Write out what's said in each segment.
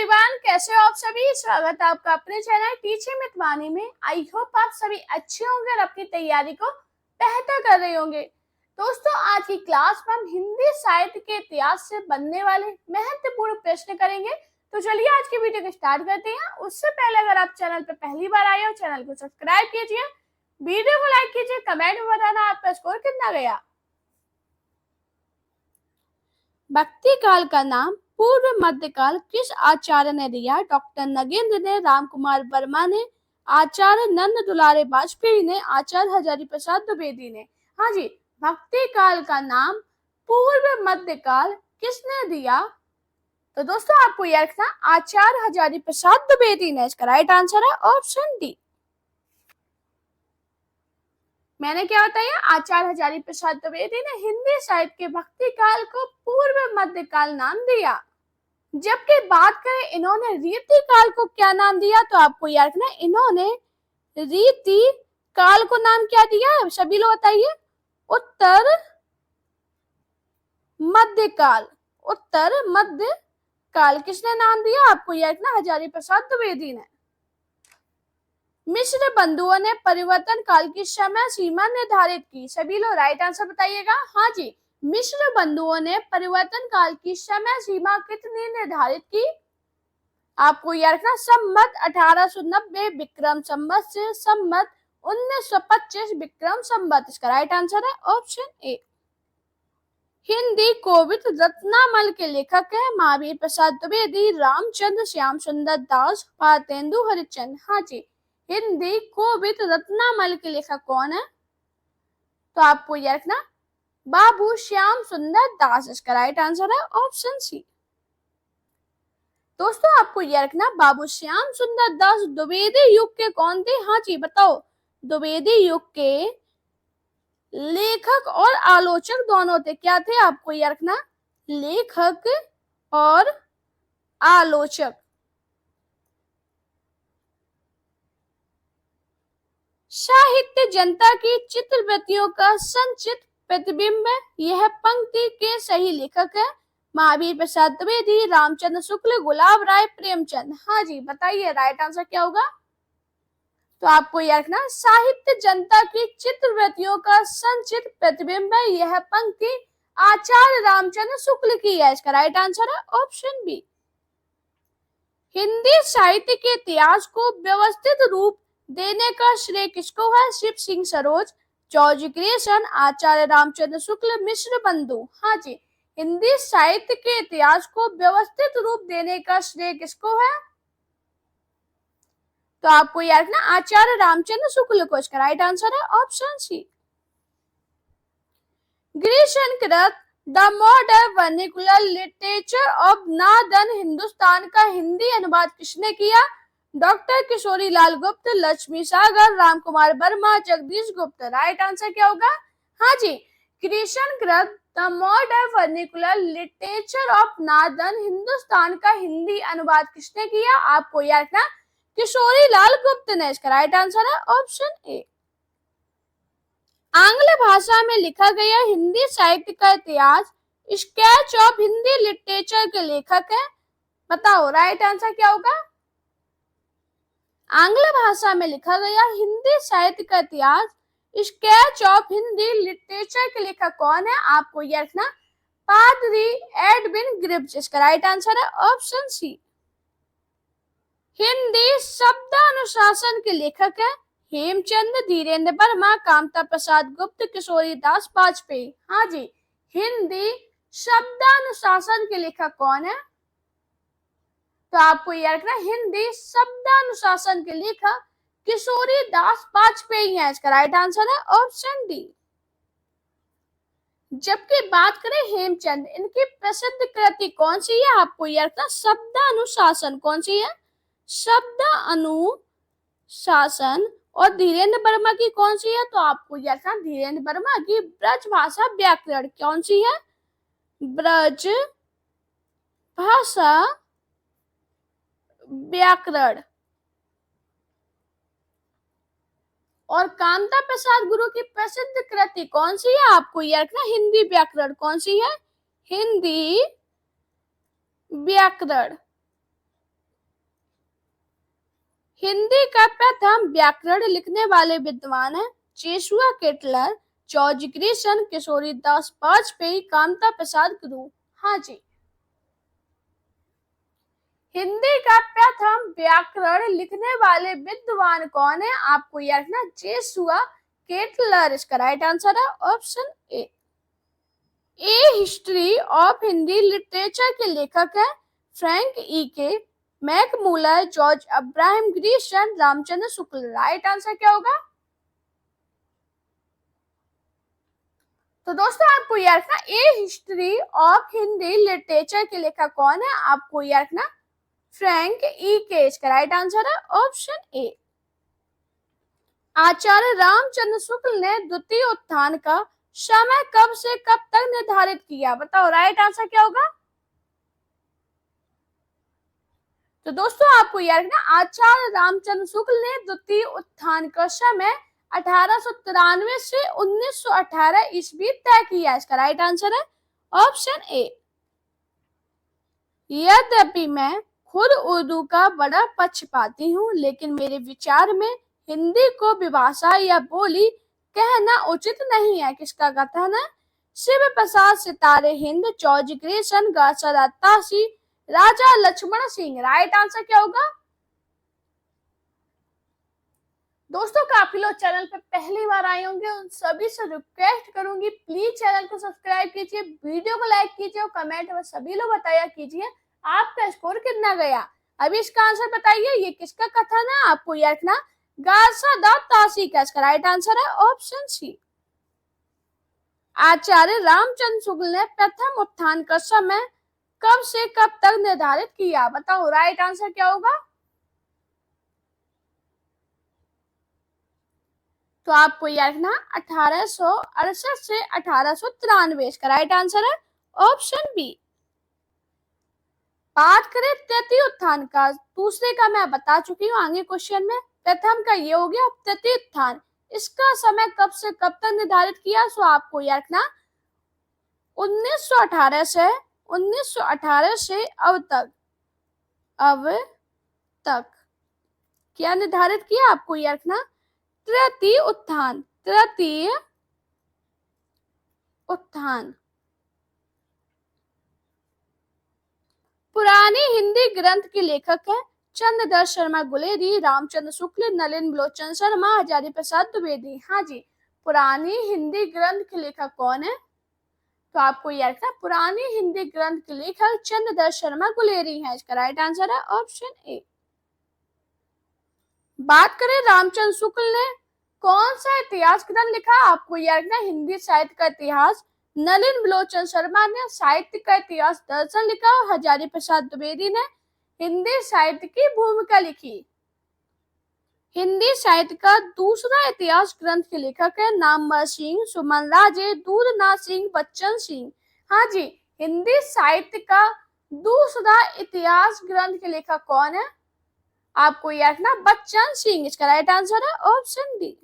Everyone, कैसे हो आप सभी। स्वागत है आपका अपने चैनल टीचिंग विद वाणी में। आई होप आप सभी अच्छे होंगे और अपनी तैयारी को बेहतर कर रहे होंगे। दोस्तों, आज की क्लास में हम हिंदी साहित्य के इतिहास से बनने वाले महत्वपूर्ण प्रश्न करेंगे। तो चलिए आज की वीडियो को स्टार्ट करते हैं। उससे पहले अगर आप चैनल पर पहली बार आए हो, चैनल को सब्सक्राइब कीजिए, वीडियो को लाइक कीजिए, कमेंट में बताना आपका स्कोर कितना गया। भक्ति काल का नाम पूर्व मध्यकाल किस आचार्य ने दिया? डॉक्टर नगेंद्र ने, रामकुमार वर्मा ने, आचार्य नंद दुलारे वाजपेयी ने, आचार्य हजारी प्रसाद द्विवेदी ने। हाँ जी, भक्ति काल का नाम पूर्व मध्यकाल किसने दिया? तो दोस्तों आपको याद रखना, आचार्य हजारी प्रसाद द्विवेदी ने। इसका राइट आंसर है ऑप्शन डी। मैंने क्या बताया? आचार्य हजारी प्रसाद द्विवेदी ने हिंदी साहित्य के भक्ति काल को पूर्व मध्यकाल नाम दिया। जबकि बात करें इन्होंने रीति काल को क्या नाम दिया, तो आपको याद रखना, इन्होंने रीति काल को नाम क्या दिया? सभी लोग बताइए। उत्तर मध्यकाल। उत्तर मध्यकाल किसने नाम दिया? आपको याद रखना, हजारी प्रसाद द्विवेदी ने। मिश्र बंधुओं ने परिवर्तन काल की समय सीमा निर्धारित की। सभी लोग राइट आंसर बताइएगा। हाँ जी, मिश्र बंधुओं ने परिवर्तन काल की समय सीमा कितनी निर्धारित की? आपको याद रखना, संवत 1890 विक्रम संवत से संवत 1925 विक्रम संवत। इसका राइट आंसर है ऑप्शन ए। हिंदी कोविद रत्नामल के लेखक है महावीर प्रसाद द्विवेदी, रामचंद्र, श्याम सुंदर दास, भारतेंदु हरिश्चंद्र। हाँ जी, हिंदी कोविद रत्नामल के लेखक कौन है? तो आपको याद रखना, बाबू श्याम सुंदर दास। इसका राइट आंसर है ऑप्शन सी। दोस्तों आपको याद रखना, बाबू श्याम सुंदर दास द्विवेदी युग के कौन थे? हाँ जी बताओ। द्विवेदी युग के लेखक और आलोचक दोनों थे। क्या थे? आपको याद रखना, लेखक और आलोचक। साहित्य जनता की चित्रवृत्तियों का संचित प्रतिबिंब है। यह पंक्ति के सही लेखक है महावीर प्रसाद द्विवेदी, रामचंद्र शुक्ल, गुलाब राय, प्रेमचंद। हाँ जी बताइए, राइट आंसर क्या होगा? तो आपको याद रखना, साहित्य जनता की चित्रवृत्तियों का संचित प्रतिबिंब है। यह पंक्ति आचार्य रामचंद्र शुक्ल की है। इसका राइट आंसर है ऑप्शन बी। हिंदी साहित्य के इतिहास को व्यवस्थित रूप देने का श्रेय किसको है? शिव सिंह सरोज, जॉर्ज ग्रेसन, आचार्य रामचंद्र शुक्ल, मिश्र बंधु। हाँ जी, हिंदी साहित्य के इतिहास को व्यवस्थित रूप देने का श्रेय किसको है? तो आपको याद रखना, आचार्य रामचंद्र शुक्ल को। इसका राइट आंसर है ऑप्शन सी। ग्रेसन कृत the modern vernacular literature of northern Hindustan का हिंदी अनुवाद किसने किया? डॉक्टर किशोरी लाल गुप्त, लक्ष्मी सागर, रामकुमार वर्मा, जगदीश गुप्त। राइट आंसर क्या होगा? हाँ जी, ग्रेसन कृत the modern vernacular literature of northern Hindustan का हिंदी अनुवाद किसने किया? आपको याद रखना, किशोरी लाल गुप्त ने। इसका राइट आंसर है ऑप्शन ए। आंग्ल भाषा में लिखा गया हिंदी साहित्य का इतिहास स्केच ऑफ हिंदी लिटरेचर के लेखक है। बताओ राइट आंसर क्या होगा? आंग्ल भाषा में लिखा गया हिंदी साहित्य का इतिहास स्केच ऑफ हिंदी लिटरेचर के लेखक कौन है? आपको यह रखना, पादरी एडविन ग्रिब्स। इसका राइट आंसर है ऑप्शन सी। हिंदी शब्दानुशासन के लेखक है हेमचंद, धीरेन्द्र वर्मा, कामता प्रसाद गुप्त, किशोरी दास वाजपेयी। हाँ जी, हिंदी शब्दानुशासन के लेखक कौन है? तो आपको याद रखना, हिंदी शब्दानुशासन के लेखक किशोरी दास वाजपेयी है। इसका राइट आंसर है ऑप्शन डी। जबकि बात करें हेमचंद, इनकी प्रसिद्ध कृति कौन सी है? आपको याद रखना, शब्दानुशासन। कौन सी है? शब्दानुशासन। और धीरेन्द्र वर्मा की कौन सी है? तो आपको याद रखना, धीरेन्द्र वर्मा की ब्रज भाषा व्याकरण। कौन सी है? ब्रज भाषा व्याकरण। और कामता प्रसाद गुरु की प्रसिद्ध कृति कौन सी है? आपको याद रखना, हिंदी व्याकरण। कौन सी है? हिंदी व्याकरण। हिंदी का प्रथम व्याकरण लिखने वाले विद्वान है Joshua Ketelaar, George Grierson, Kishoridas Vajpeyi, Kamta Prasad Guru. हाँ जी, हिंदी का प्रथम व्याकरण लिखने वाले विद्वान कौन है? आपको याद रखना जेसुआ केटलर इसका राइट आंसर है option A. History of Hindi literature के लेखक है फ्रैंक ई के, मैकमूलर, George Abraham Grierson, Ramchandra Shukla. Right answer क्या होगा? तो दोस्तों आपको याद रखना ए हिस्ट्री ऑफ हिंदी लिटरेचर के लेखक कौन है? आपको याद रखना फ्रैंक ई के। इसका राइट आंसर है ऑप्शन ए। आचार्य रामचंद्र शुक्ल ने द्वितीय उत्थान का समय कब से कब तक निर्धारित किया? बताओ राइट आंसर क्या होगा? तो दोस्तों आपको याद रखना आचार्य रामचंद्र शुक्ल ने द्वितीय उत्थान का समय 1893 से 1918 ईस्वी तय किया। इसका राइट आंसर है ऑप्शन ए। यद्यपि मैं खुद उर्दू का बड़ा पक्षपाती हूँ, लेकिन मेरे विचार में हिंदी को विभाषा या बोली कहना उचित नहीं है। किसका कथन है? शिव प्रसाद सितारे हिंद, जॉर्ज ग्रेसन, गासा तासी, राजा लक्ष्मण सिंह। राइट आंसर क्या होगा? दोस्तों काफी लोग चैनल पे पहली बार आए होंगे, उन सभी से रिक्वेस्ट करूंगी प्लीज चैनल को सब्सक्राइब कीजिए, वीडियो को लाइक कीजिए और कमेंट में सभी लोग बताया कीजिए आपका स्कोर कितना गया। अभी इसका आंसर बताइए, ये किसका कथन है? आपको याद रखना गासा दा तासी का। इसका राइट आंसर है ऑप्शन सी। आचार्य रामचंद्र शुक्ल ने प्रथम उत्थान का समय कब से कब तक निर्धारित किया? बताओ राइट आंसर क्या होगा? तो आपको याद रखना 1868 से 1893। इसका राइट आंसर है ऑप्शन बी। बात करें तृतीय उत्थान का, दूसरे का मैं बता चुकी हूँ आगे क्वेश्चन में, प्रथम का ये हो गया। तृतीय उत्थान इसका समय कब से कब तक निर्धारित किया? सो आपको याद रखना 1918 से अब तक क्या निर्धारित किया? आपको याद रखना तृतीय उत्थान। पुरानी हिंदी ग्रंथ के लेखक है चंद्रदत्त शर्मा गुलेरी, रामचंद्र शुक्ल, नलिन बलोचन शर्मा, हजारी प्रसाद द्विवेदी। हाँ जी, पुरानी हिंदी ग्रंथ के लेखक कौन है? तो आपको याद रखना पुरानी हिंदी ग्रंथ के लेखक चंद्रदत्त शर्मा गुलेरी है। इसका राइट आंसर है ऑप्शन ए। बात करें रामचंद्र शुक्ल ने कौन सा इतिहास ग्रंथ लिखा? आपको याद रखना हिंदी साहित्य का इतिहास। नलिन बलोचन शर्मा ने साहित्य का इतिहास दर्शन लिखा और हजारी प्रसाद द्विवेदी ने हिंदी साहित्य की भूमिका लिखी। हिंदी साहित्य का दूसरा इतिहास ग्रंथ के लेखक है नामवर सिंह, सुमन राजे, दूधनाथ सिंह, बच्चन सिंह। हाँ जी, हिंदी साहित्य का दूसरा इतिहास ग्रंथ के लेखक कौन है? आपको याद रखना बच्चन सिंह। इसका राइट आंसर है ऑप्शन डी।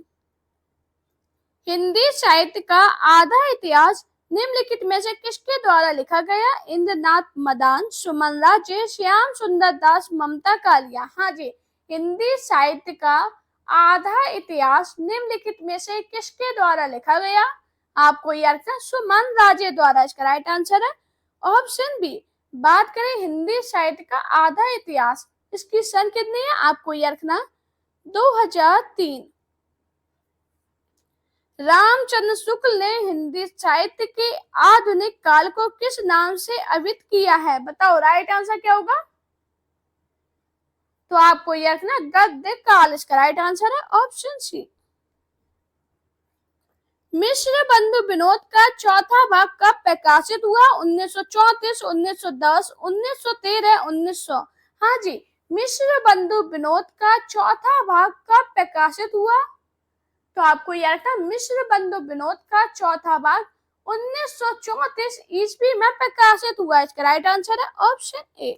हिंदी साहित्य का आधा इतिहास निम्नलिखित में से किसके द्वारा लिखा गया? इंद्रनाथ मदान, सुमन राजे, श्याम सुंदर दास, ममता कालिया। हाँ जी, हिंदी साहित्य का आधा इतिहास निम्नलिखित में से किसके द्वारा लिखा गया? आपको याद रखना सुमन राजे द्वारा। इसका राइट आंसर है ऑप्शन बी। बात करें हिंदी साहित्य का आधा इतिहास, इसकी सन कितनी है? आपको याद रखना 2003। रामचंद्र शुक्ल ने हिंदी साहित्य के आधुनिक काल को किस नाम से अभिहित किया है? बताओ राइट आंसर क्या होगा? तो आपको याद रखना गद्य काल। इसका राइट आंसर है ऑप्शन सी। मिश्र बंधु विनोद का चौथा भाग कब प्रकाशित हुआ? 1934, 1910, 1913, 1900। हाँ जी, मिश्र बंधु विनोद का चौथा भाग कब प्रकाशित हुआ? तो आपको याद रखना मिश्र बंधु विनोद का चौथा भाग 1934 ईस्वी में प्रकाशित हुआ। इसका राइट आंसर है ऑप्शन ए।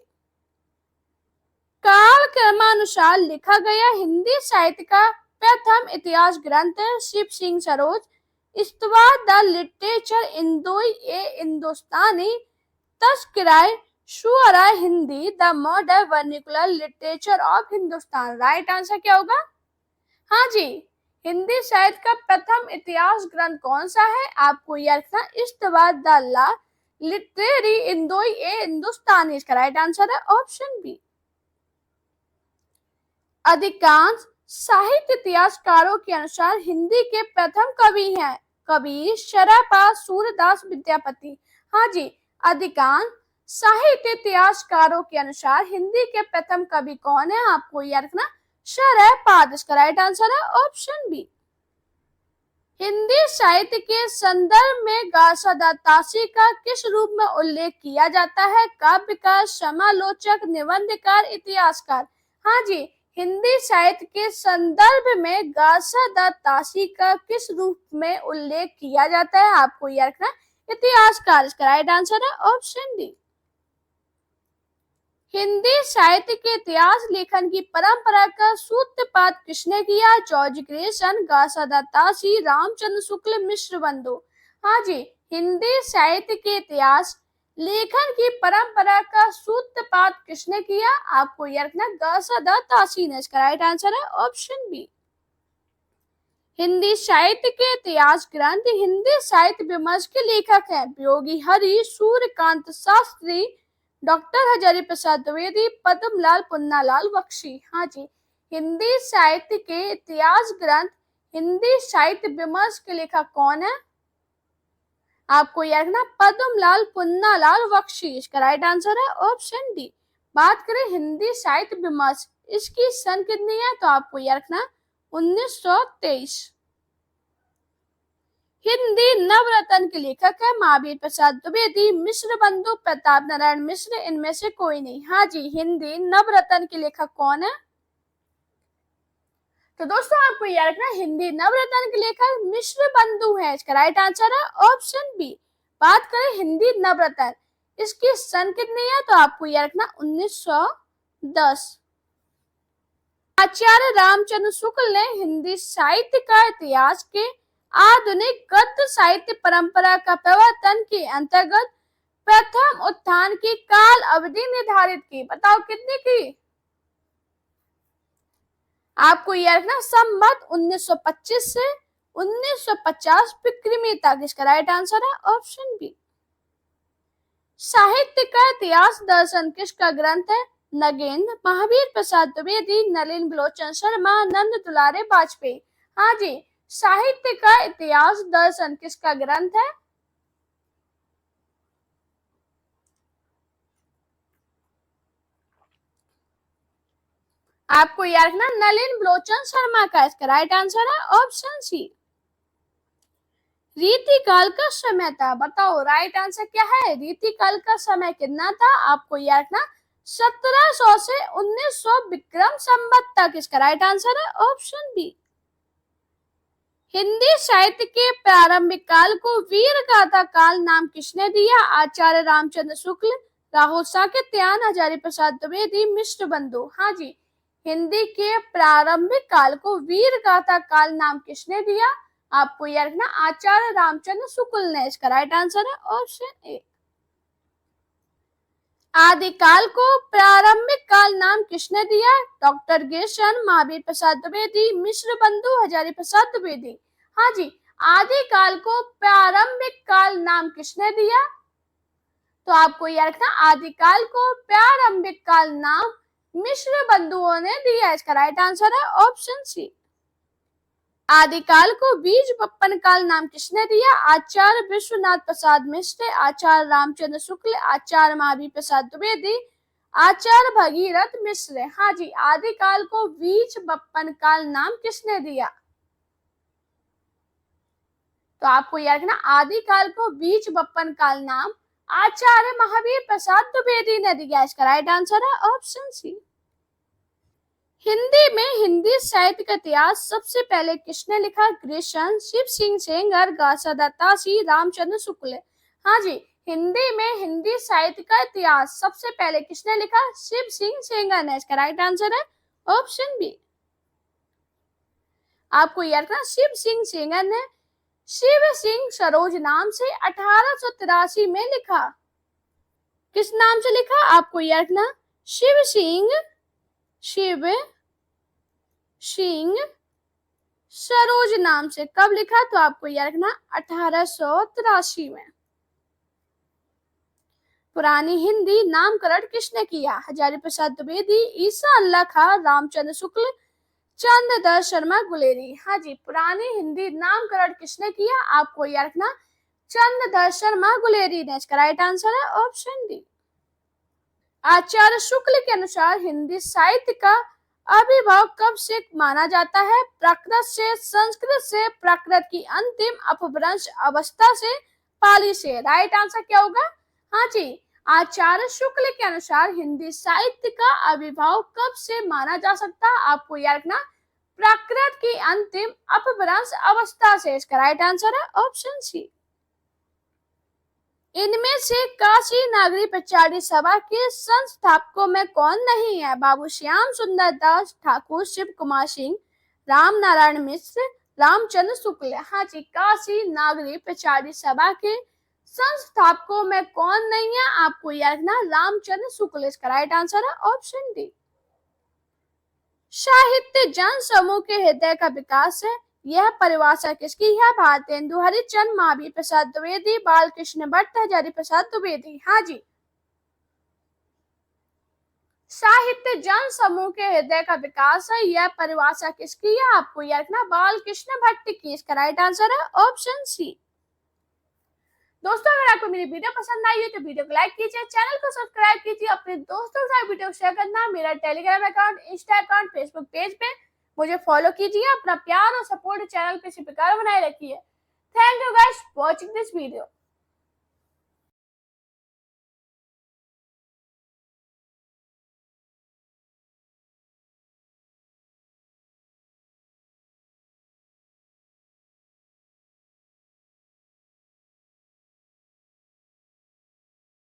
काल क्रमानुसार लिखा गया हिंदी साहित्य का प्रथम इतिहास ग्रंथ शिव सिंह सरोज, इस्तवा द लिटरेचर इंदोई ए हिंदुस्तानी, तस्कराए शुअरा Hindi the modern vernacular literature of Hindustan. Right answer क्या होगा? हाँ जी, हिंदी साहित्य का प्रथम इतिहास ग्रंथ कौन सा है? आपको यह रखना इश्तबाद द ला लिटरेरी इंदोई ए हिंदुस्तानी। इसका राइट आंसर है ऑप्शन बी। अधिकांश साहित्य इतिहासकारों के अनुसार हिंदी के प्रथम कवि हैं कबीर, शरपा, सूरदास, विद्यापति। हाँ जी, अधिकांश साहित्य इतिहासकारों के अनुसार हिंदी के प्रथम कवि कौन है? आपको याद रखना शरपा। इसका राइट आंसर है ऑप्शन बी। हिंदी साहित्य के संदर्भ में गासादातासी का किस रूप में उल्लेख किया जाता है? काव्यकार, समालोचक, निबंधकार, इतिहासकार। हाँ जी, हिंदी साहित्य के संदर्भ में गासादातासी का किस रूप में उल्लेख किया जाता है? आपको यह रखना इतिहासकार। इसका राइट आंसर है ऑप्शन डी। हिंदी साहित्य के इतिहास लेखन की परंपरा का सूत्रपात किसने किया? जॉर्ज ग्रेसन, गासादातासी, रामचंद्र शुक्ल, मिश्र बंधु। हाँ जी, हिंदी साहित्य के इतिहास लेखन की परंपरा का सूत्रपात किसने किया? आपको यह रखना गासादातासी ने। इसका राइट आंसर है ऑप्शन बी। हिंदी साहित्य के इतिहास ग्रंथ हिंदी साहित्य विमर्श के लेखक हैं योगी हरि, सूर्यकांत शास्त्री, डॉक्टर हजारी प्रसाद द्विवेदी, पद्मलाल पुन्नालाल बख्शी। हाँ जी, हिंदी साहित्य के इतिहास ग्रंथ हिंदी साहित्य विमर्श के लेखक कौन है? आपको याद रखना पद्मलाल पुन्नालाल बख्शी। इसका राइट आंसर है ऑप्शन डी। बात करें हिंदी साहित्य विमर्श, इसकी सन कितनी है? तो आपको याद रखना 1923। हिंदी नवरत्न के लेखक है महावीर प्रसाद द्विवेदी, मिश्र बंधु, प्रताप नारायण मिश्र, इनमें से कोई नहीं। हाँ जी, हिंदी नवरत्न के लेखक कौन है? तो दोस्तों आपको याद रखना हिंदी नवरत्न के लेखक मिश्र बंधु है। इसका राइट आंसर है ऑप्शन बी। बात करें हिंदी नवरत्न, इसकी सन कितनी है? तो आपको याद रखना 1910। आचार्य रामचंद्र शुक्ल ने हिंदी साहित्य का इतिहास के आधुनिक गद्य साहित्य परंपरा का प्रवर्तन के अंतर्गत प्रथम उत्थान की काल अवधि निर्धारित की। बताओ कितनी की? आपको यह रखना संवत 1925 से 1950 विक्रमी तक। इसका राइट आंसर है ऑप्शन बी। साहित्य का इतिहास दर्शन किसका ग्रंथ है? नगेंद्र, महावीर प्रसाद द्विवेदी, नलिन बिलोचन शर्मा, नंद दुलारे वाजपेयी। हाँ जी, साहित्य का इतिहास दर्शन किसका ग्रंथ है? आपको याद रखना नलिन बिलोचन शर्मा का। इसका राइट आंसर है ऑप्शन सी। रीतिकाल का समय था। बताओ राइट आंसर क्या है? रीतिकाल का समय कितना था? आपको याद रखना 1700 से 1900 विक्रम संवत तक। इसका राइट आंसर है ऑप्शन बी। हिंदी साहित्य के प्रारंभिक काल को वीर गाथा काल नाम किसने दिया? आचार्य रामचंद्र शुक्ल, राहुल साकेत्यान, हजारी प्रसाद द्विवेदी, मिश्र बंधु। हाँ जी, हिंदी के प्रारंभिक काल को वीर गाथा काल नाम किसने दिया? आपको याद रखना आचार्य रामचंद्र शुक्ल ने। इसका राइट आंसर है ऑप्शन ए। आदिकाल को प्रारंभिक काल नाम किसने दिया? डॉक्टर गेशन, महावीर प्रसाद द्विवेदी, मिश्र बंधु, हजारी प्रसाद द्विवेदी। हाँ जी, आदिकाल को प्रारंभिक काल नाम किसने दिया? तो आपको याद रखना आदिकाल को प्रारंभिक काल नाम मिश्र बंधुओं ने दिया। इसका राइट आंसर है ऑप्शन सी। आदिकाल को बीज बप्पन काल नाम किसने दिया? आचार्य विश्वनाथ प्रसाद मिश्र, आचार्य रामचंद्र शुक्ल, आचार्य महावीर प्रसाद द्विवेदी, आचार्य भगीरथ मिश्र। हाँ जी, आदिकाल को बीज बप्पन काल नाम किसने दिया? तो आपको याद रखना आदिकाल को बीज बप्पन काल नाम आचार्य महावीर प्रसाद द्विवेदी ने दिया। इसका राइट आंसर है ऑप्शन सी। हिंदी में हिंदी साहित्य का इतिहास सबसे पहले किसने लिखा? ग्रेसन, शिव सिंह सेंगर, गासादातासी, रामचंद्र शुक्ल। हाँ जी, हिंदी में हिंदी साहित्य का इतिहास सबसे पहले किसने लिखा? शिव सिंह सेंगर ने। इसका राइट आंसर है ऑप्शन बी। आपको याद रखना शिव सिंह सेंगर ने शिव सिंह सरोज नाम से 1883 में लिखा। किस नाम से लिखा आपको याद रखना, शिव सिंह, शिव सिंह सरोज नाम से। कब लिखा तो आपको याद रखना 1883 में। पुरानी हिंदी नामकरण किसने किया, हजारी प्रसाद द्विवेदी, ईसा अल्लाह खां, रामचंद्र शुक्ल, चंद्रदत्त शर्मा गुलेरी। हाँ जी, पुरानी हिंदी नामकरण किसने किया आपको याद रखना, चंद्रदत्त शर्मा गुलेरी ने। इसका राइट आंसर है ऑप्शन डी। आचार्य शुक्ल के अनुसार हिंदी साहित्य का आविर्भाव कब से माना जाता है, प्राकृत से, संस्कृत से, प्राकृत की अंतिम अपभ्रंश अवस्था से, पाली से। राइट आंसर क्या होगा, हाँ जी, आचार्य शुक्ल के अनुसार हिंदी साहित्य का आविर्भाव कब से माना जा सकता है आपको याद रखना, प्राकृत की अंतिम अपभ्रंश अवस्था से। इसका राइट आंसर है ऑप्शन सी। इनमें से काशी नागरी प्रचारी सभा के संस्थापकों में कौन नहीं है, बाबू श्याम सुंदर दास ठाकुर, शिव कुमार सिंह, राम नारायण मिश्र, रामचंद्र शुक्ल। हाँ जी, काशी नागरी प्रचारी सभा के संस्थापकों में कौन नहीं है आपको याद रखना, रामचंद्र शुक्ल। इसका राइट आंसर है ऑप्शन डी। साहित्य जन समूह के हृदय का विकास है, यह परिभाषा किसकी है, भारतेंदु हरिश्चंद्र, महावीर प्रसाद द्विवेदी, बालकृष्ण भट्ट, हजारी प्रसाद द्विवेदी। हाँ जी, साहित्य जन समूह के हृदय का विकास है, यह परिभाषा किसकी है आपको याद रखना, बालकृष्ण भट्ट की। इसका राइट आंसर है ऑप्शन सी। दोस्तों, अगर आपको मेरी वीडियो पसंद आई है तो वीडियो को लाइक कीजिए, चैनल को सब्सक्राइब कीजिए, अपने दोस्तों के साथ वीडियो शेयर करना। मेरा Telegram account, Insta account, Facebook page पे मुझे फॉलो कीजिए। अपना प्यार और सपोर्ट चैनल पे इसी प्रकार बनाए रखिए। Thank you guys for watching this video.